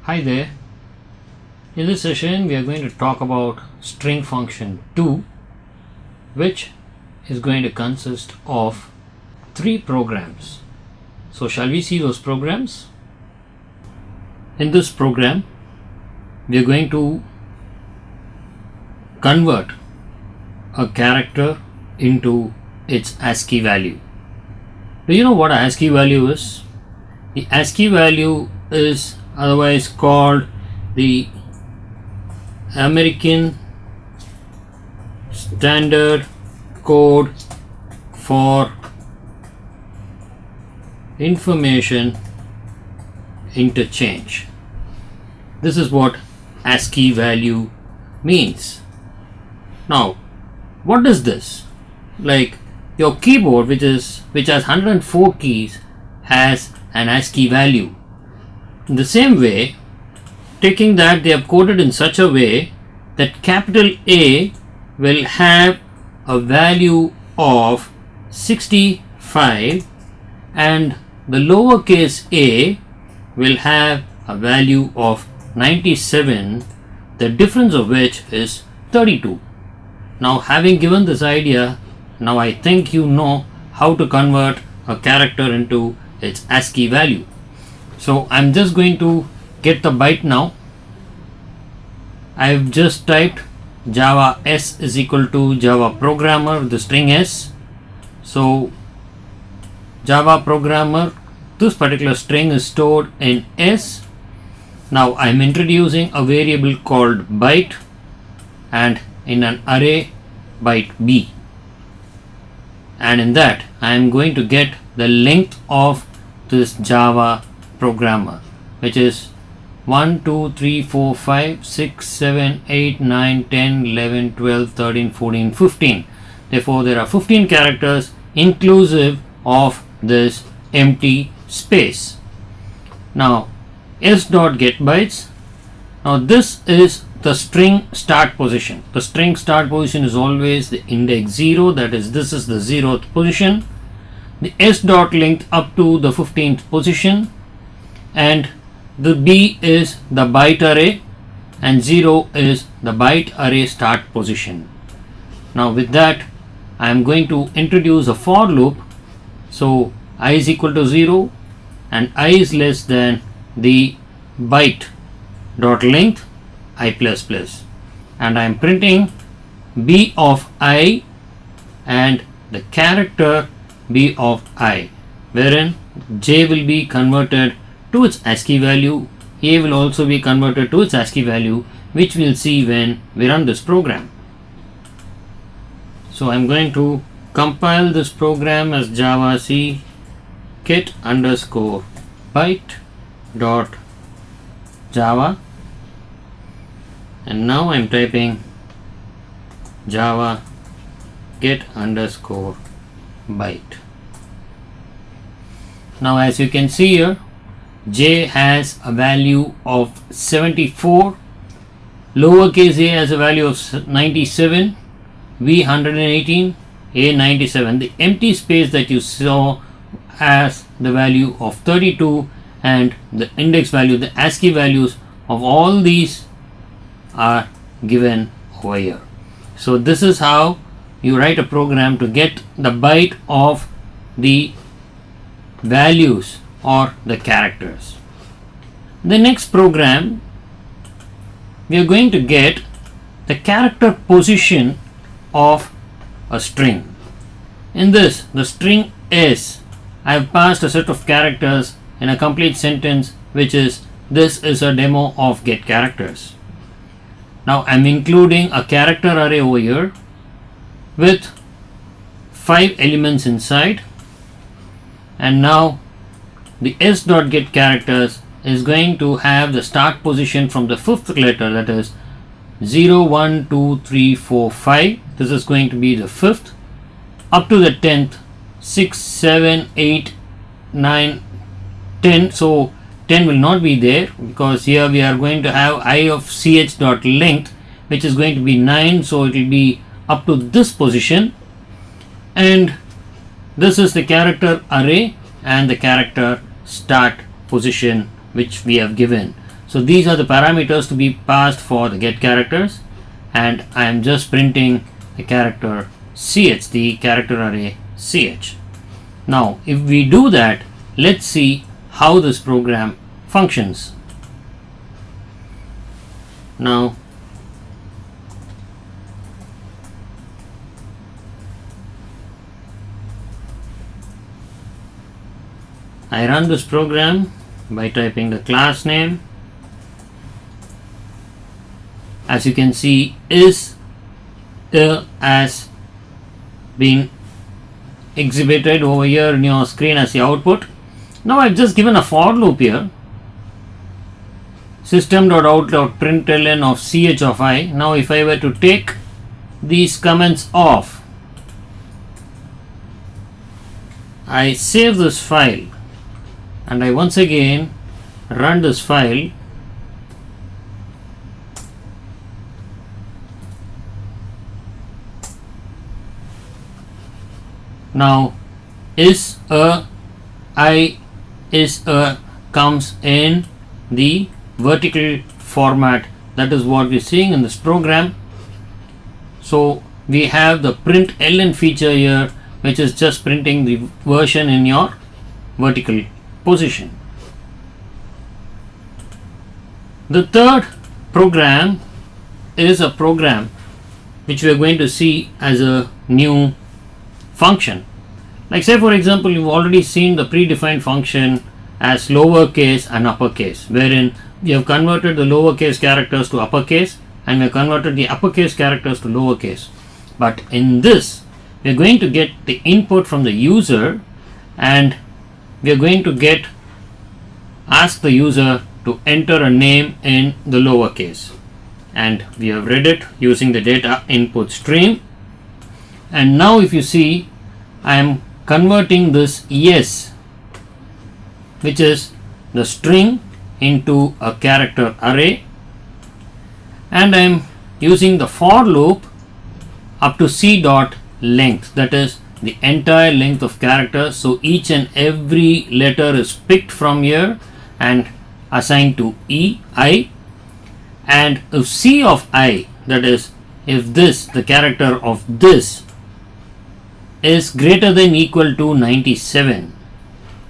Hi there. In this session we are going to talk about string function 2, which is going to consist of 3 programs. So shall we see those programs? In this program we are going to convert a character into its ASCII value. Do you know what ASCII value is? The ASCII value is otherwise called the American Standard Code for Information Interchange. This is what ASCII value means. Now, what is this? Like your keyboard, which has 104 keys, has an ASCII value. In the same way, taking that, they have coded in such a way that capital A will have a value of 65 and the lowercase a will have a value of 97, the difference of which is 32. Now, having given this idea, now I think you know how to convert a character into its ASCII value. So I'm just going to get the byte now. I've just typed Java S is equal to Java programmer with the string S. So Java programmer, this particular string is stored in S. Now I'm introducing a variable called byte and in an array byte B, and in that I am going to get the length of this Java programmer, which is 1, 2, 3, 4, 5, 6, 7, 8, 9, 10, 11, 12, 13, 14, 15. Therefore, there are 15 characters inclusive of this empty space. Now, s.getBytes. Now, this is the string start position. The string start position is always the index 0, that is, this is the 0th position. The s.length up to the 15th position, and the B is the byte array and 0 is the byte array start position. Now with that, I am going to introduce a for loop. So I is equal to 0 and I is less than the byte dot length I plus plus, and I am printing B of I and the character B of I, wherein J will be converted to its ASCII value, A will also be converted to its ASCII value, which we'll see when we run this program. So I'm going to compile this program as Java C get underscore byte dot Java, and now I'm typing Java get underscore byte. Now as you can see here, J has a value of 74, lowercase a has a value of 97, V 118, A 97. The empty space that you saw has the value of 32, and the index value, the ASCII values of all these are given over here. So this is how you write a program to get the byte of the values or the characters. The next program, we are going to get the character position of a string. In this, the string S, I have passed a set of characters in a complete sentence, which is this is a demo of get characters. Now I am including a character array over here with 5 elements inside, and now the s.get characters is going to have the start position from the 5th letter, that is 0, 1, 2, 3, 4, 5. This is going to be the 5th up to the 10th, 6, 7, 8, 9, 10. So 10 will not be there because here we are going to have I of ch.length, which is going to be 9, so it will be up to this position, and this is the character array and the character start position which we have given. So these are the parameters to be passed for the get characters, and I am just printing the character ch, the character array ch. Now if we do that, let's see how this program functions. Now I run this program by typing the class name. As you can see, is as being exhibited over here in your screen as the output. Now I've just given a for loop here, system.out.println of ch of I. Now if I were to take these comments off, I save this file and I once again run this file. Now is a I is a comes in the vertical format. That is what we're seeing in this program. So we have the println feature here, which is just printing the version in your vertical position. The third program is a program which we are going to see as a new function. Like say for example, you've already seen the predefined function as lowercase and uppercase, wherein we have converted the lowercase characters to uppercase and we have converted the uppercase characters to lowercase. But in this, we are going to get the input from the user, and we are going to ask the user to enter a name in the lowercase, and we have read it using the data input stream. And now if you see, I am converting this yes, which is the string, into a character array, and I am using the for loop up to c dot length, that is the entire length of characters. So each and every letter is picked from here and assigned to I, and if c of I, that is if this, the character of this, is greater than equal to 97,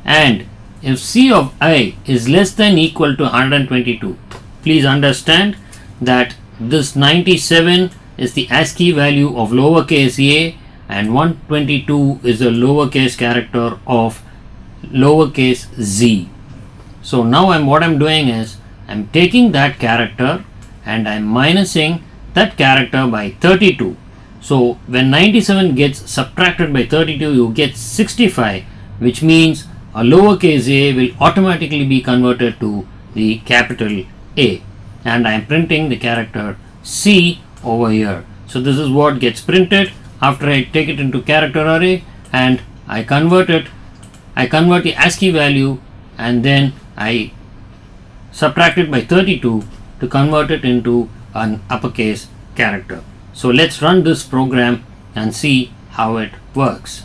and if c of I is less than equal to 122, please understand that this 97 is the ASCII value of lowercase a and 122 is the lowercase character of lowercase z. So now what I'm doing is I'm taking that character and I'm minusing that character by 32. So when 97 gets subtracted by 32, you get 65, which means a lowercase a will automatically be converted to the capital A, and I am printing the character C over here. So this is what gets printed after I take it into character array and I convert the ASCII value, and then I subtract it by 32 to convert it into an uppercase character. So let's run this program and see how it works.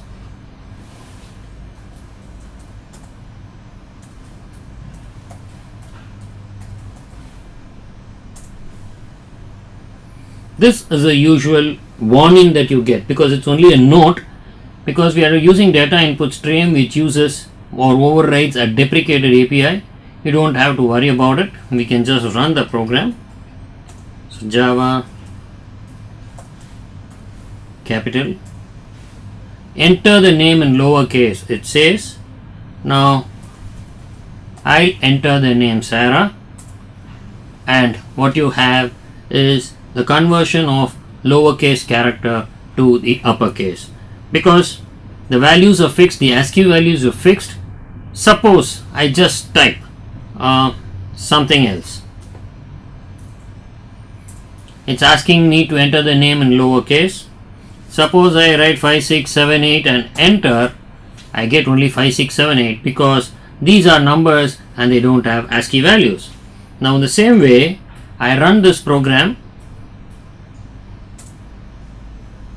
This is a usual warning that you get because it's only a note, because we are using data input stream which uses or overrides a deprecated API. You don't have to worry about it. We can just run the program. So Java capital, enter the name in lowercase, it says. Now I'll enter the name Sarah, and what you have is the conversion of lowercase character to the uppercase, because the values are fixed, the ASCII values are fixed. Suppose I just type something else. It's asking me to enter the name in lowercase. Suppose I write 5678 and enter, I get only 5678 because these are numbers and they don't have ASCII values. Now in the same way, I run this program.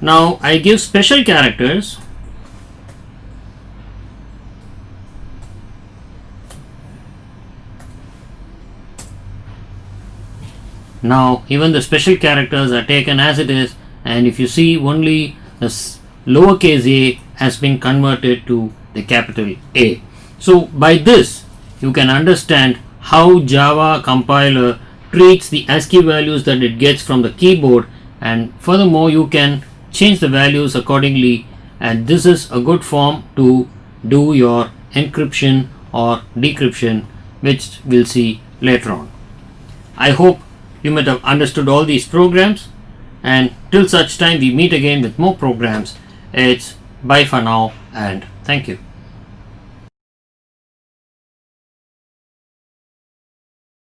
Now I give special characters. Now even the special characters are taken as it is, and if you see, only the lowercase a has been converted to the capital A. So by this you can understand how Java compiler treats the ASCII values that it gets from the keyboard, and furthermore you can change the values accordingly, and this is a good form to do your encryption or decryption, which we'll see later on. I hope you might have understood all these programs, and till such time we meet again with more programs, it's bye for now and thank you.